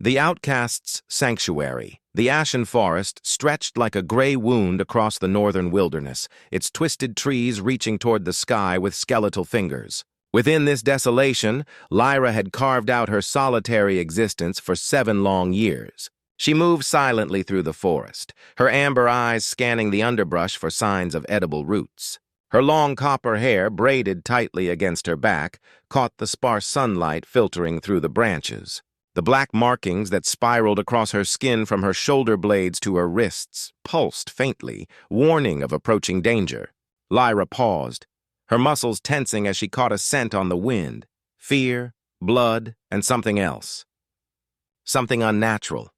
The outcast's sanctuary. The ashen forest stretched like a gray wound across the northern wilderness, its twisted trees reaching toward the sky with skeletal fingers. Within this desolation, Lyra had carved out her solitary existence for 7 long years. She moved silently through the forest, her amber eyes scanning the underbrush for signs of edible roots. Her long copper hair, braided tightly against her back, caught the sparse sunlight filtering through the branches. The black markings that spiraled across her skin from her shoulder blades to her wrists pulsed faintly, warning of approaching danger. Lyra paused, her muscles tensing as she caught a scent on the wind. Fear, blood, and something else. Something unnatural.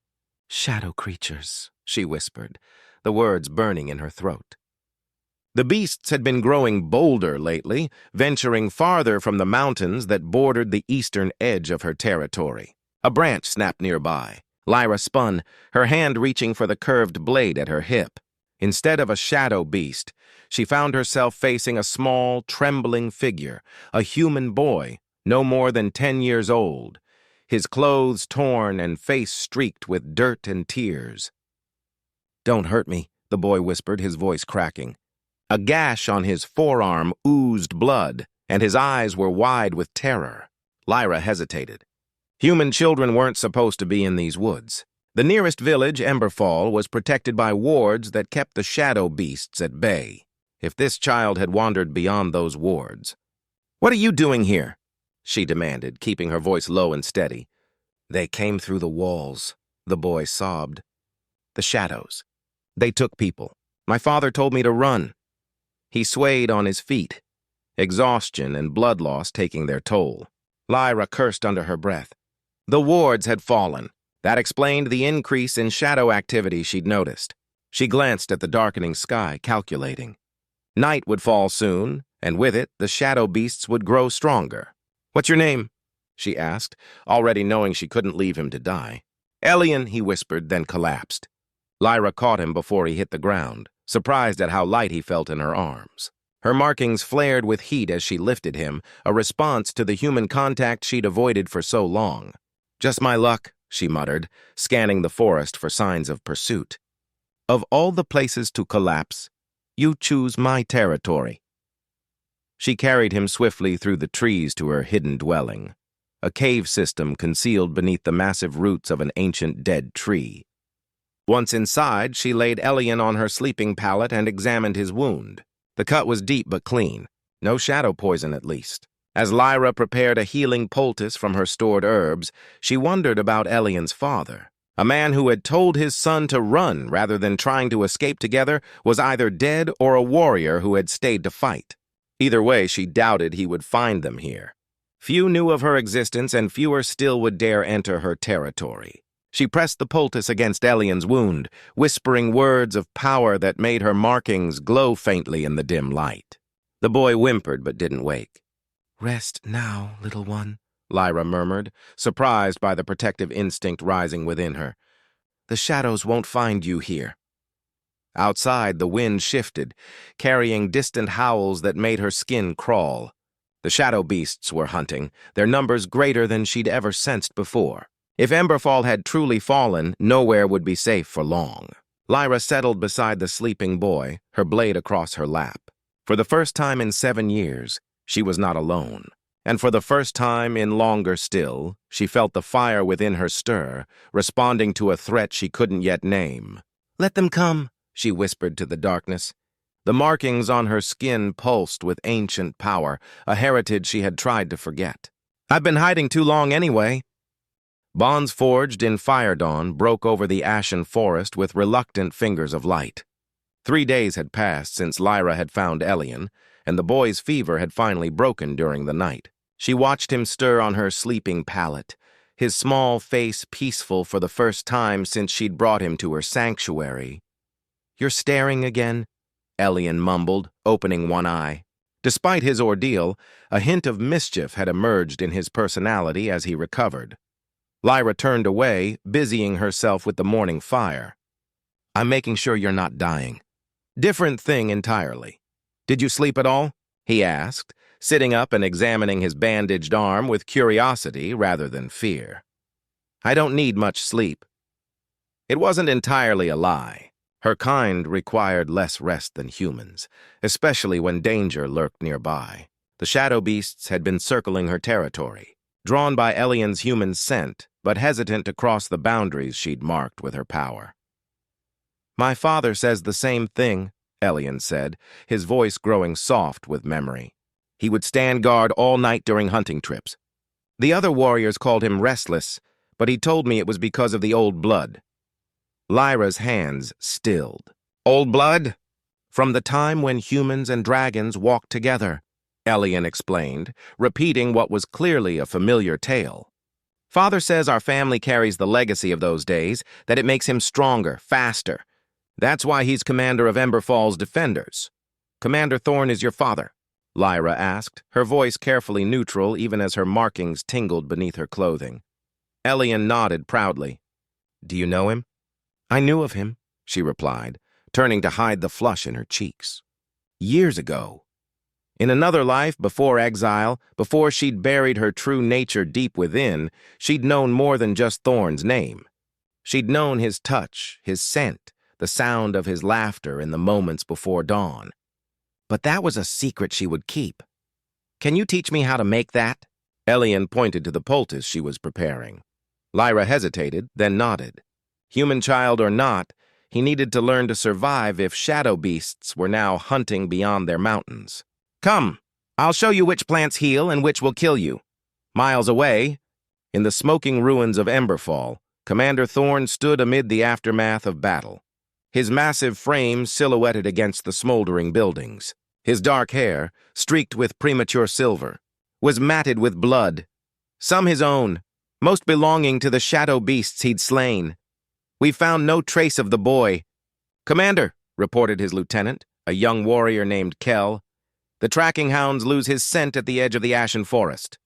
"Shadow creatures," she whispered, the words burning in her throat. The beasts had been growing bolder lately, venturing farther from the mountains that bordered the eastern edge of her territory. A branch snapped nearby. Lyra spun, her hand reaching for the curved blade at her hip. Instead of a shadow beast, she found herself facing a small, trembling figure, a human boy, no more than 10 years old, his clothes torn and face streaked with dirt and tears. "Don't hurt me," the boy whispered, his voice cracking. A gash on his forearm oozed blood, and his eyes were wide with terror. Lyra hesitated. Human children weren't supposed to be in these woods. The nearest village, Emberfall, was protected by wards that kept the shadow beasts at bay. If this child had wandered beyond those wards... "What are you doing here?" she demanded, keeping her voice low and steady. "They came through the walls," the boy sobbed. "The shadows. They took people. My father told me to run." He swayed on his feet, exhaustion and blood loss taking their toll. Lyra cursed under her breath. The wards had fallen. That explained the increase in shadow activity she'd noticed. She glanced at the darkening sky, calculating. Night would fall soon, and with it, the shadow beasts would grow stronger. "What's your name?" she asked, already knowing she couldn't leave him to die. "Elian," he whispered, then collapsed. Lyra caught him before he hit the ground, surprised at how light he felt in her arms. Her markings flared with heat as she lifted him, a response to the human contact she'd avoided for so long. "Just my luck," she muttered, scanning the forest for signs of pursuit. "Of all the places to collapse, you choose my territory." She carried him swiftly through the trees to her hidden dwelling, a cave system concealed beneath the massive roots of an ancient dead tree. Once inside, she laid Elian on her sleeping pallet and examined his wound. The cut was deep but clean. No shadow poison, at least. As Lyra prepared a healing poultice from her stored herbs, she wondered about Elian's father. A man who had told his son to run rather than trying to escape together was either dead or a warrior who had stayed to fight. Either way, she doubted he would find them here. Few knew of her existence, and fewer still would dare enter her territory. She pressed the poultice against Elian's wound, whispering words of power that made her markings glow faintly in the dim light. The boy whimpered but didn't wake. "Rest now, little one," Lyra murmured, surprised by the protective instinct rising within her. "The shadows won't find you here." Outside, the wind shifted, carrying distant howls that made her skin crawl. The shadow beasts were hunting, their numbers greater than she'd ever sensed before. If Emberfall had truly fallen, nowhere would be safe for long. Lyra settled beside the sleeping boy, her blade across her lap. For the first time in 7 years, she was not alone. And for the first time in longer still, she felt the fire within her stir, responding to a threat she couldn't yet name. "Let them come," she whispered to the darkness. The markings on her skin pulsed with ancient power, a heritage she had tried to forget. "I've been hiding too long anyway." Bonds forged in fire dawn broke over the ashen forest with reluctant fingers of light. 3 days had passed since Lyra had found Elian, and the boy's fever had finally broken during the night. She watched him stir on her sleeping pallet, his small face peaceful for the first time since she'd brought him to her sanctuary. "You're staring again?" Elian mumbled, opening one eye. Despite his ordeal, a hint of mischief had emerged in his personality as he recovered. Lyra turned away, busying herself with the morning fire. "I'm making sure you're not dying." "Different thing entirely." "Did you sleep at all?" he asked, sitting up and examining his bandaged arm with curiosity rather than fear. I don't need much sleep." It wasn't entirely a lie. Her kind required less rest than humans, especially when danger lurked nearby. The shadow beasts had been circling her territory, drawn by Elian's human scent, but hesitant to cross the boundaries she'd marked with her power. "My father says the same thing," Elian said, his voice growing soft with memory. "He would stand guard all night during hunting trips. The other warriors called him restless, but he told me it was because of the old blood." Lyra's hands stilled. "Old blood?" "From the time when humans and dragons walked together," Elian explained, repeating what was clearly a familiar tale. "Father says our family carries the legacy of those days, that it makes him stronger, faster. That's why he's commander of Emberfall's defenders." "Commander Thorn is your father?" Lyra asked, her voice carefully neutral even as her markings tingled beneath her clothing. Elian nodded proudly. "Do you know him?" "I knew of him," she replied, turning to hide the flush in her cheeks. "Years ago. In another life, before exile, before she'd buried her true nature deep within, she'd known more than just Thorn's name. She'd known his touch, his scent, the sound of his laughter in the moments before dawn. But that was a secret she would keep. Can you teach me how to make that?" Elian pointed to the poultice she was preparing. Lyra hesitated, then nodded. Human child or not, he needed to learn to survive if shadow beasts were now hunting beyond their mountains. "Come, I'll show you which plants heal and which will kill you." Miles away, in the smoking ruins of Emberfall, Commander Thorn stood amid the aftermath of battle. His massive frame silhouetted against the smoldering buildings. His dark hair, streaked with premature silver, was matted with blood. Some his own, most belonging to the shadow beasts he'd slain. "We found no trace of the boy." "Commander," reported his lieutenant, a young warrior named Kell, "the tracking hounds lose his scent at the edge of the ashen forest."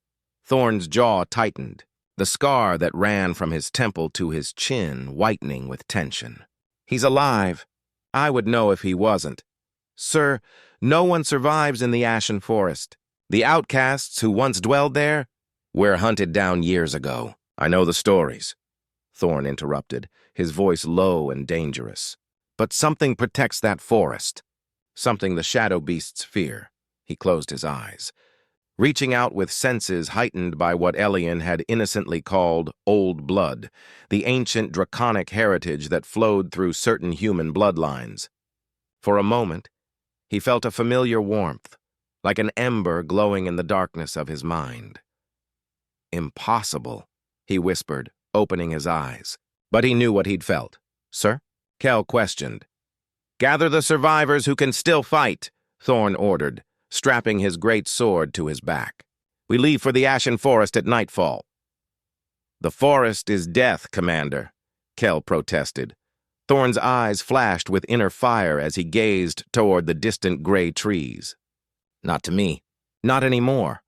Thorn's jaw tightened, the scar that ran from his temple to his chin whitening with tension. "He's alive. I would know if he wasn't." "Sir, no one survives in the ashen forest. The outcasts who once dwelled there were hunted down years ago." "I know the stories," Thorn interrupted, his voice low and dangerous. "But something protects that forest. Something the shadow beasts fear." He closed his eyes, reaching out with senses heightened by what Elian had innocently called old blood, the ancient draconic heritage that flowed through certain human bloodlines. For a moment, he felt a familiar warmth, like an ember glowing in the darkness of his mind. "Impossible," he whispered, opening his eyes. But he knew what he'd felt. "Sir?" Kell questioned. "Gather the survivors who can still fight," Thorn ordered, strapping his great sword to his back. "We leave for the Ashen Forest at nightfall." "The forest is death, Commander," Kell protested. Thorn's eyes flashed with inner fire as he gazed toward the distant gray trees. "Not to me. Not anymore."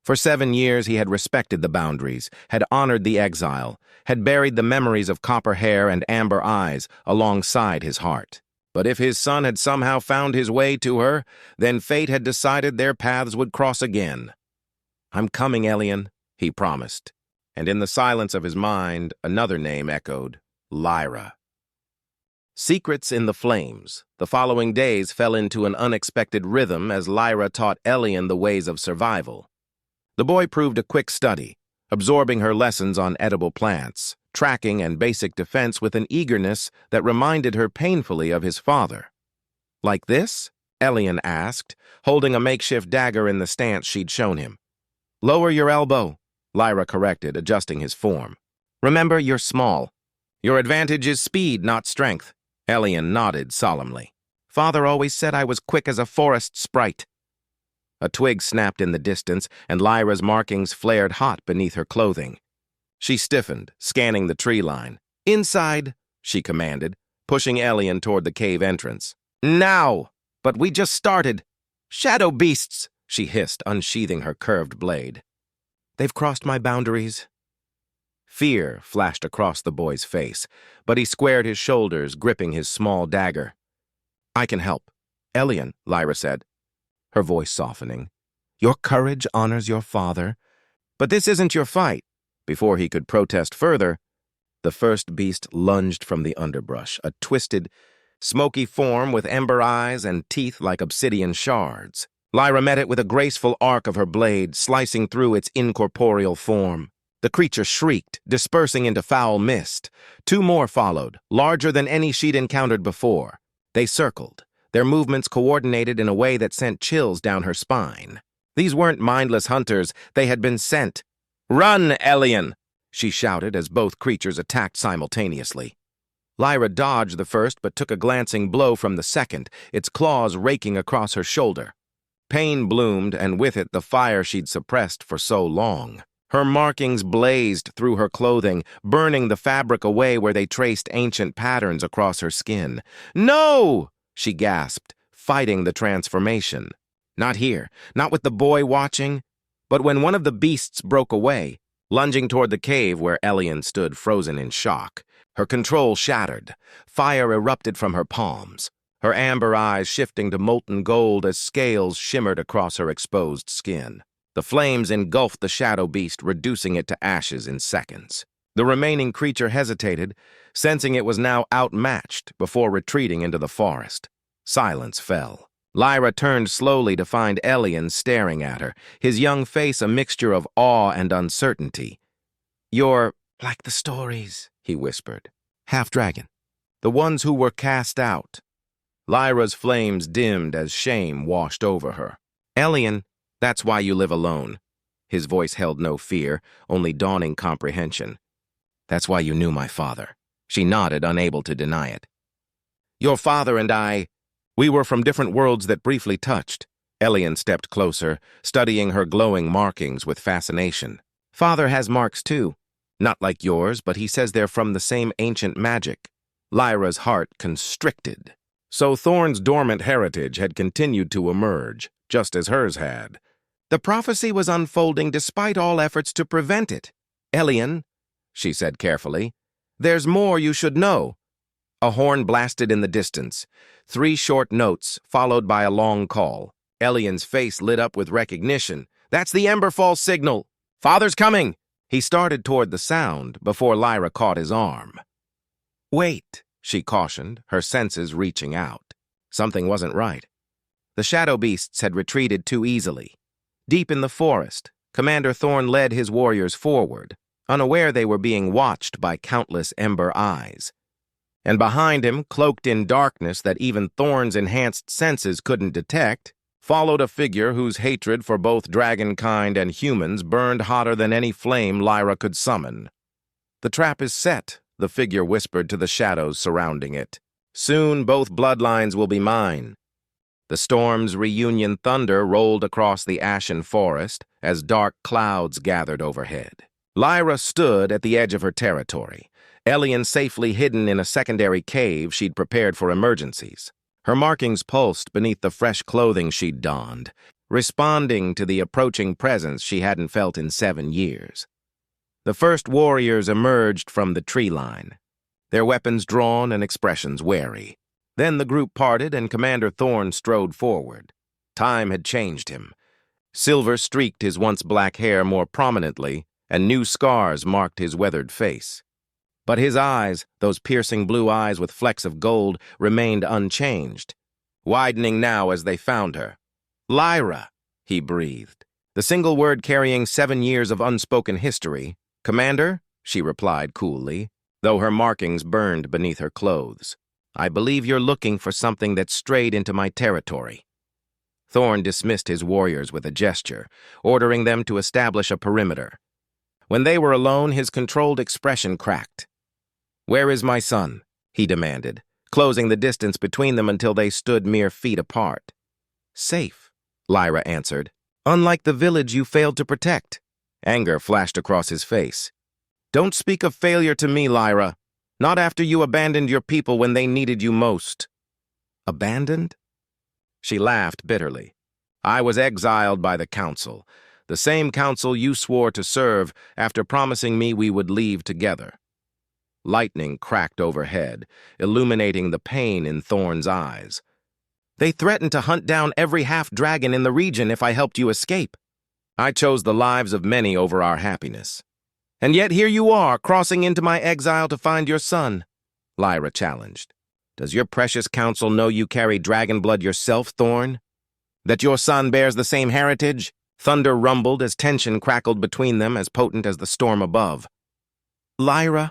For 7 years he had respected the boundaries, had honored the exile, had buried the memories of copper hair and amber eyes alongside his heart. But if his son had somehow found his way to her, then fate had decided their paths would cross again. "I'm coming, Elian," he promised, and in the silence of his mind, another name echoed, Lyra. Secrets in the flames. The following days fell into an unexpected rhythm as Lyra taught Elian the ways of survival. The boy proved a quick study, absorbing her lessons on edible plants, tracking and basic defense with an eagerness that reminded her painfully of his father. "Like this?" Elian asked, holding a makeshift dagger in the stance she'd shown him. "Lower your elbow," Lyra corrected, adjusting his form. "Remember, you're small. Your advantage is speed, not strength." Elian nodded solemnly. "Father always said I was quick as a forest sprite." A twig snapped in the distance, and Lyra's markings flared hot beneath her clothing. She stiffened, scanning the tree line. "Inside," she commanded, pushing Elian toward the cave entrance. "Now! But we just started." "Shadow beasts!" she hissed, unsheathing her curved blade. "They've crossed my boundaries." Fear flashed across the boy's face, but he squared his shoulders, gripping his small dagger. "I can help." "Elian," Lyra said, her voice softening, "your courage honors your father, but this isn't your fight. Before he could protest further, the first beast lunged from the underbrush, a twisted, smoky form with ember eyes and teeth like obsidian shards. Lyra met it with a graceful arc of her blade, slicing through its incorporeal form. The creature shrieked, dispersing into foul mist. Two more followed, larger than any she'd encountered before. They circled, their movements coordinated in a way that sent chills down her spine. These weren't mindless hunters, they had been sent. "Run, Elian!" she shouted as both creatures attacked simultaneously. Lyra dodged the first but took a glancing blow from the second, its claws raking across her shoulder. Pain bloomed, and with it the fire she'd suppressed for so long. Her markings blazed through her clothing, burning the fabric away where they traced ancient patterns across her skin. "No!" she gasped, fighting the transformation. Not here, not with the boy watching. But when one of the beasts broke away, lunging toward the cave where Elian stood frozen in shock, her control shattered. Fire erupted from her palms, her amber eyes shifting to molten gold as scales shimmered across her exposed skin. The flames engulfed the shadow beast, reducing it to ashes in seconds. The remaining creature hesitated, sensing it was now outmatched, before retreating into the forest. Silence fell. Lyra turned slowly to find Elian staring at her, his young face a mixture of awe and uncertainty. "You're like the stories," he whispered. "Half-dragon. The ones who were cast out." Lyra's flames dimmed as shame washed over her. "Elian, that's why you live alone." His voice held no fear, only dawning comprehension. "That's why you knew my father." She nodded, unable to deny it. "Your father and I, we were from different worlds that briefly touched." Elian stepped closer, studying her glowing markings with fascination. "Father has marks too. Not like yours, but he says they're from the same ancient magic." Lyra's heart constricted. So Thorn's dormant heritage had continued to emerge, just as hers had. The prophecy was unfolding despite all efforts to prevent it. "Elian," she said carefully, "there's more you should know." A horn blasted in the distance. 3 short notes, followed by a long call. Elian's face lit up with recognition. "That's the Emberfall signal! Father's coming!" He started toward the sound before Lyra caught his arm. "Wait," she cautioned, her senses reaching out. Something wasn't right. The shadow beasts had retreated too easily. Deep in the forest, Commander Thorn led his warriors forward, unaware they were being watched by countless ember eyes. And behind him, cloaked in darkness that even Thorn's enhanced senses couldn't detect, followed a figure whose hatred for both dragonkind and humans burned hotter than any flame Lyra could summon. "The trap is set," the figure whispered to the shadows surrounding it. "Soon both bloodlines will be mine." The storm's reunion thunder rolled across the ashen forest as dark clouds gathered overhead. Lyra stood at the edge of her territory, Elian safely hidden in a secondary cave she'd prepared for emergencies. Her markings pulsed beneath the fresh clothing she'd donned, responding to the approaching presence she hadn't felt in 7 years. The first warriors emerged from the tree line, their weapons drawn and expressions wary. Then the group parted and Commander Thorn strode forward. Time had changed him. Silver streaked his once black hair more prominently, and new scars marked his weathered face. But his eyes, those piercing blue eyes with flecks of gold, remained unchanged, widening now as they found her. "Lyra," he breathed, the single word carrying 7 years of unspoken history. "Commander," she replied coolly, though her markings burned beneath her clothes. "I believe you're looking for something that strayed into my territory." Thorn dismissed his warriors with a gesture, ordering them to establish a perimeter. When they were alone, his controlled expression cracked. "Where is my son?" he demanded, closing the distance between them until they stood mere feet apart. "Safe," Lyra answered. "Unlike the village you failed to protect." Anger flashed across his face. "Don't speak of failure to me, Lyra. Not after you abandoned your people when they needed you most." "Abandoned?" She laughed bitterly. "I was exiled by the council, the same council you swore to serve after promising me we would leave together." Lightning cracked overhead, illuminating the pain in Thorn's eyes. "They threatened to hunt down every half-dragon in the region if I helped you escape. I chose the lives of many over our happiness. And yet here you are, crossing into my exile to find your son, Lyra challenged. Does your precious council know you carry dragon blood yourself, Thorn? That your son bears the same heritage? Thunder rumbled as tension crackled between them, as potent as the storm above. Lyra,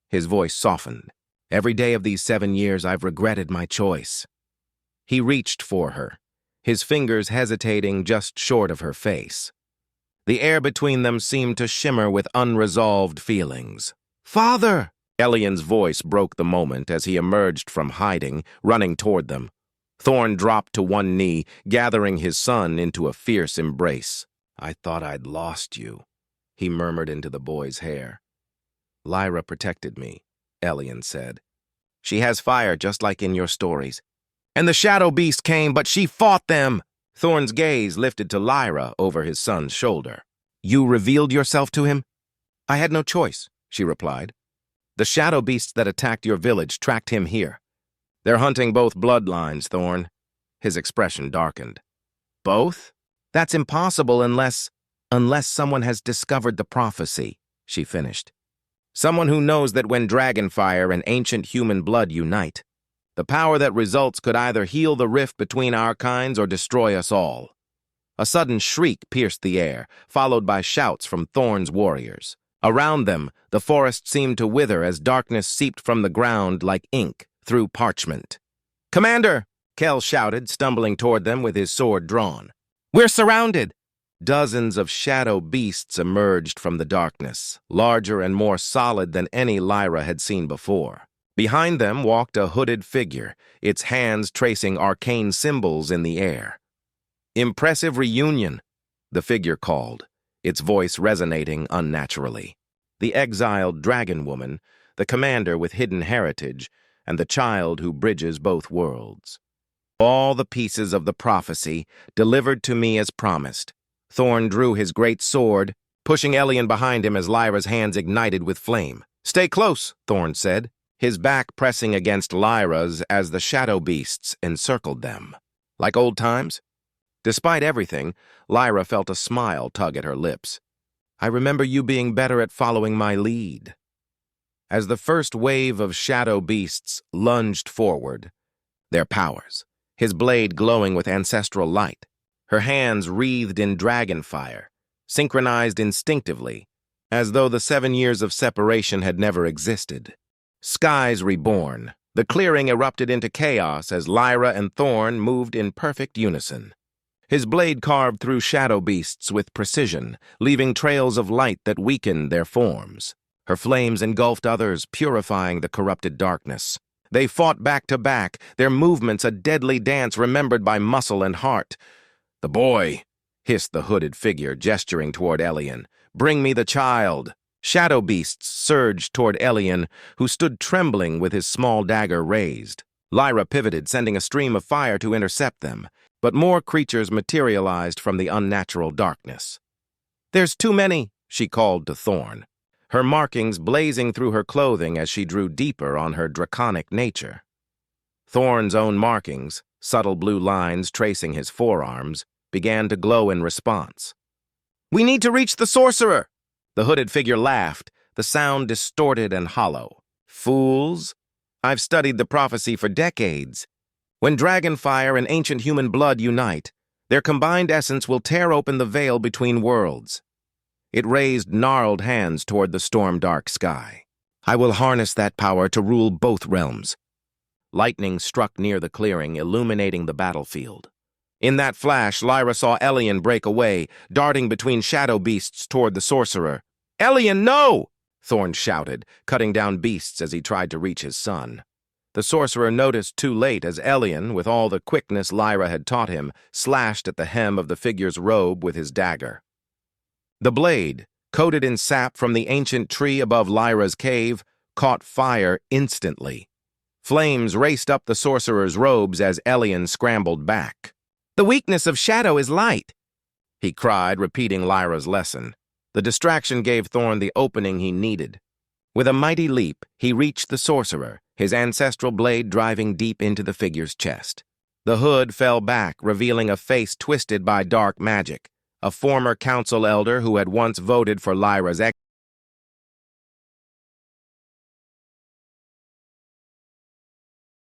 his voice softened. Every day of these 7 years I've regretted my choice. He reached for her, his fingers hesitating just short of her face. The air between them seemed to shimmer with unresolved feelings. Father! Elian's voice broke the moment as he emerged from hiding, running toward them. Thorn dropped to one knee, gathering his son into a fierce embrace. I thought I'd lost you, he murmured into the boy's hair. Lyra protected me, Elian said. She has fire just like in your stories. And the shadow beast came, but she fought them. Thorn's gaze lifted to Lyra over his son's shoulder. You revealed yourself to him? I had no choice, she replied. The shadow beasts that attacked your village tracked him here. They're hunting both bloodlines, Thorn. His expression darkened. Both? That's impossible unless someone has discovered the prophecy, she finished. Someone who knows that when dragonfire and ancient human blood unite, the power that results could either heal the rift between our kinds or destroy us all. A sudden shriek pierced the air, followed by shouts from Thorn's warriors. Around them, the forest seemed to wither as darkness seeped from the ground like ink through parchment. Commander! Kell shouted, stumbling toward them with his sword drawn. We're surrounded! Dozens of shadow beasts emerged from the darkness, larger and more solid than any Lyra had seen before. Behind them walked a hooded figure, its hands tracing arcane symbols in the air. Impressive reunion, the figure called, its voice resonating unnaturally. The exiled dragon woman, the commander with hidden heritage, and the child who bridges both worlds. All the pieces of the prophecy delivered to me as promised. Thorn drew his great sword, pushing Elian behind him as Lyra's hands ignited with flame. Stay close, Thorn said, his back pressing against Lyra's as the shadow beasts encircled them. Like old times? Despite everything, Lyra felt a smile tug at her lips. I remember you being better at following my lead. As the first wave of shadow beasts lunged forward, their powers, his blade glowing with ancestral light, her hands wreathed in dragon fire, synchronized instinctively, as though the 7 years of separation had never existed. Skies reborn, the clearing erupted into chaos as Lyra and Thorn moved in perfect unison. His blade carved through shadow beasts with precision, leaving trails of light that weakened their forms. Her flames engulfed others, purifying the corrupted darkness. They fought back to back, their movements a deadly dance remembered by muscle and heart. The boy, hissed the hooded figure, gesturing toward Elian. Bring me the child. Shadow beasts surged toward Elian, who stood trembling with his small dagger raised. Lyra pivoted, sending a stream of fire to intercept them. But more creatures materialized from the unnatural darkness. There's too many, she called to Thorn, her markings blazing through her clothing as she drew deeper on her draconic nature. Thorn's own markings, subtle blue lines tracing his forearms, began to glow in response. We need to reach the sorcerer! The hooded figure laughed, the sound distorted and hollow. Fools! I've studied the prophecy for decades. When dragonfire and ancient human blood unite, their combined essence will tear open the veil between worlds. It raised gnarled hands toward the storm-dark sky. I will harness that power to rule both realms. Lightning struck near the clearing, illuminating the battlefield. In that flash, Lyra saw Elian break away, darting between shadow beasts toward the sorcerer. Elian, no! Thorn shouted, cutting down beasts as he tried to reach his son. The sorcerer noticed too late as Elian, with all the quickness Lyra had taught him, slashed at the hem of the figure's robe with his dagger. The blade, coated in sap from the ancient tree above Lyra's cave, caught fire instantly. Flames raced up the sorcerer's robes as Elian scrambled back. The weakness of shadow is light, he cried, repeating Lyra's lesson. The distraction gave Thorn the opening he needed. With a mighty leap, he reached the sorcerer, his ancestral blade driving deep into the figure's chest. The hood fell back, revealing a face twisted by dark magic, a former council elder who had once voted for Lyra's